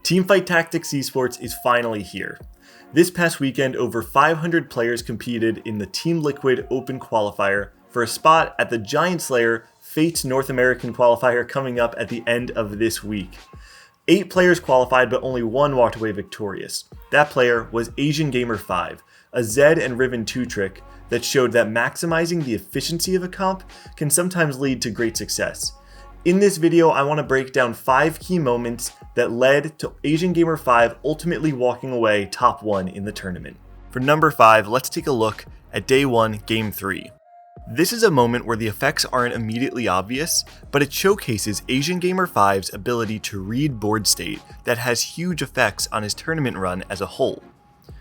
Teamfight Tactics Esports is finally here. This past weekend, over 500 players competed in the Team Liquid Open Qualifier for a spot at the Giant Slayer Fates North American Qualifier coming up at the end of this week. 8 players qualified, but only one walked away victorious. That player was AsianGamer5, a Zed and Riven 2 trick that showed that maximizing the efficiency of a comp can sometimes lead to great success. In this video, I want to break down 5 key moments that led to AsianGamer5 ultimately walking away top 1 in the tournament. For number 5, let's take a look at Day 1, Game 3. This is a moment where the effects aren't immediately obvious, but it showcases AsianGamer5's ability to read board state that has huge effects on his tournament run as a whole.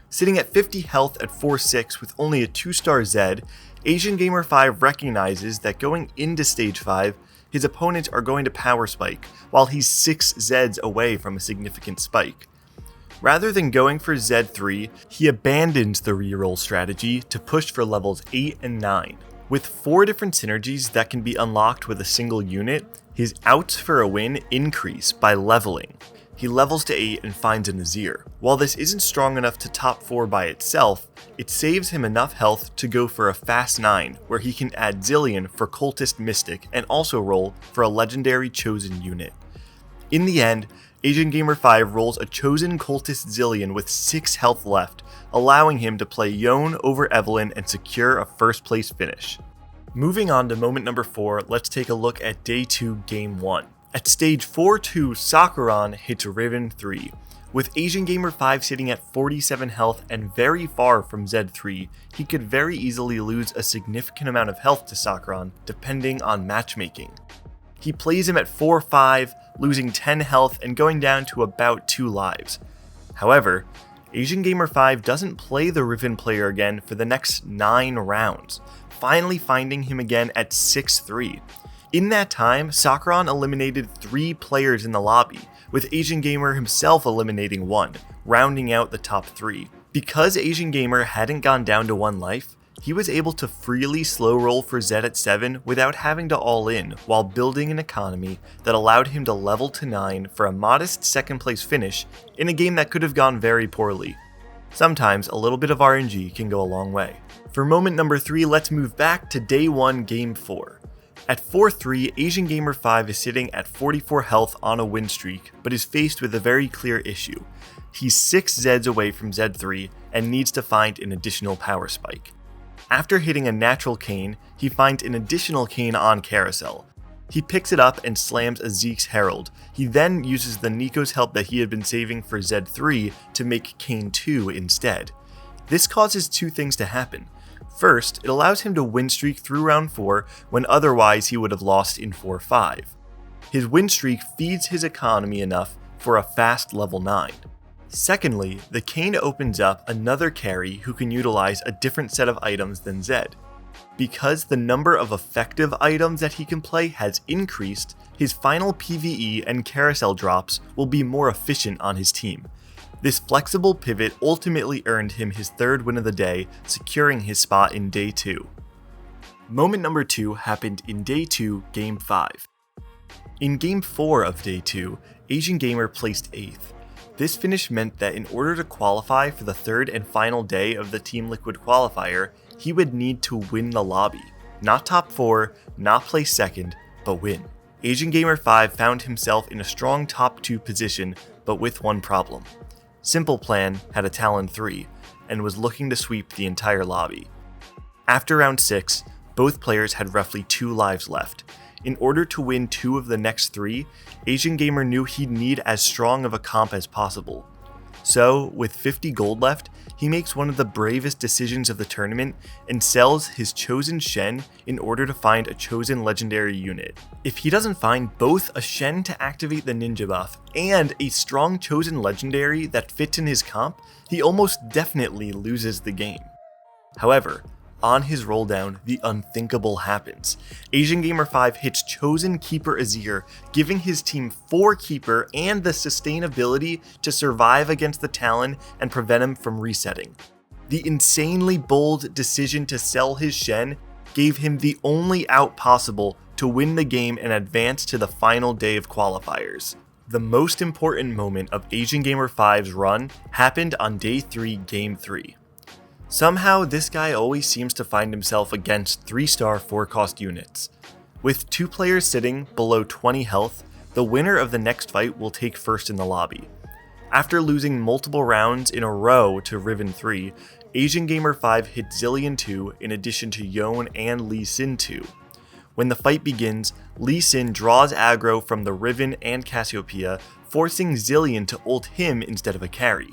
Sitting at 50 health at 4-6 with only a 2-star Zed, AsianGamer5 recognizes that going into Stage 5, his opponents are going to power spike, while he's 6 Zeds away from a significant spike. Rather than going for Zed 3, he abandons the reroll strategy to push for levels 8 and 9. With 4 different synergies that can be unlocked with a single unit, his outs for a win increase by leveling. He levels to 8 and finds a Nazir. While this isn't strong enough to top 4 by itself, it saves him enough health to go for a fast 9, where he can add Zillion for Cultist Mystic and also roll for a legendary Chosen unit. In the end, AsianGamer5 rolls a Chosen Cultist Zillion with 6 health left, allowing him to play Yone over Evelynn and secure a first place finish. Moving on to moment number 4, let's take a look at Day 2, Game 1. At stage 4-2, Sakharon hits Riven 3. With AsianGamer5 sitting at 47 health and very far from Zed 3, he could very easily lose a significant amount of health to Sakharon depending on matchmaking. He plays him at 4-5, losing 10 health and going down to about 2 lives. However, AsianGamer5 doesn't play the Riven player again for the next 9 rounds, finally finding him again at 6-3. In that time, Sakharon eliminated 3 players in the lobby, with AsianGamer himself eliminating 1, rounding out the top 3. Because AsianGamer hadn't gone down to 1 life, he was able to freely slow roll for Zed at 7 without having to all in, while building an economy that allowed him to level to 9 for a modest 2nd place finish in a game that could have gone very poorly. Sometimes a little bit of RNG can go a long way. For moment number 3, let's move back to Day 1, Game 4. At 4-3, AsianGamer5 is sitting at 44 health on a win streak, but is faced with a very clear issue. He's 6 Zeds away from Zed 3 and needs to find an additional power spike. After hitting a natural cane, he finds an additional cane on Carousel. He picks it up and slams a Zeke's Herald. He then uses the Nico's help that he had been saving for Zed 3 to make cane 2 instead. This causes 2 things to happen. First, it allows him to win streak through round 4 when otherwise he would have lost in 4-5. His win streak feeds his economy enough for a fast level 9. Secondly, the cane opens up another carry who can utilize a different set of items than Zed. Because the number of effective items that he can play has increased, his final PvE and carousel drops will be more efficient on his team. This flexible pivot ultimately earned him his 3rd win of the day, securing his spot in Day 2. Moment number 2 happened in Day 2, Game 5. In Game 4 of Day 2, AsianGamer placed 8th. This finish meant that in order to qualify for the 3rd and final day of the Team Liquid Qualifier, he would need to win the lobby. Not top 4, not place 2nd, but win. AsianGamer5 found himself in a strong top 2 position, but with one problem. Simple Plan had a Talon 3, and was looking to sweep the entire lobby. After round 6, both players had roughly 2 lives left. In order to win 2 of the next 3, AsianGamer knew he'd need as strong of a comp as possible. So, with 50 gold left, he makes one of the bravest decisions of the tournament and sells his Chosen Shen in order to find a Chosen Legendary unit. If he doesn't find both a Shen to activate the ninja buff and a strong Chosen Legendary that fits in his comp, he almost definitely loses the game. However, on his roll down, the unthinkable happens. AsianGamer5 hits Chosen Keeper Azir, giving his team 4 Keeper and the sustainability to survive against the Talon and prevent him from resetting. The insanely bold decision to sell his Shen gave him the only out possible to win the game and advance to the final day of qualifiers. The most important moment of AsianGamer5's run happened on Day 3, Game 3. Somehow, this guy always seems to find himself against 3-star 4-cost units. With 2 players sitting below 20 health, the winner of the next fight will take first in the lobby. After losing multiple rounds in a row to Riven 3, AsianGamer5 hit Zilean 2 in addition to Yone and Lee Sin 2. When the fight begins, Lee Sin draws aggro from the Riven and Cassiopeia, forcing Zilean to ult him instead of a carry.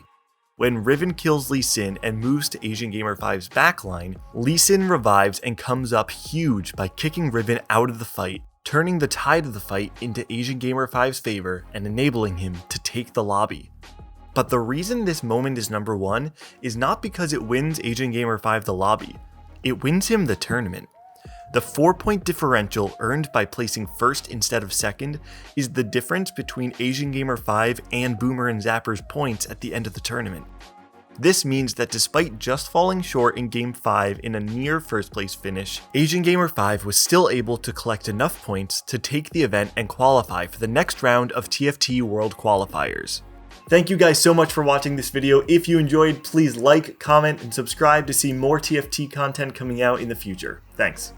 When Riven kills Lee Sin and moves to AsianGamer5's backline, Lee Sin revives and comes up huge by kicking Riven out of the fight, turning the tide of the fight into AsianGamer5's favor and enabling him to take the lobby. But the reason this moment is number 1 is not because it wins AsianGamer5 the lobby, it wins him the tournament. The 4-point differential earned by placing first instead of second is the difference between AsianGamer5 and Boomer and Zapper's points at the end of the tournament. This means that despite just falling short in Game 5 in a near first place finish, AsianGamer5 was still able to collect enough points to take the event and qualify for the next round of TFT World Qualifiers. Thank you guys so much for watching this video. If you enjoyed, please like, comment, and subscribe to see more TFT content coming out in the future. Thanks.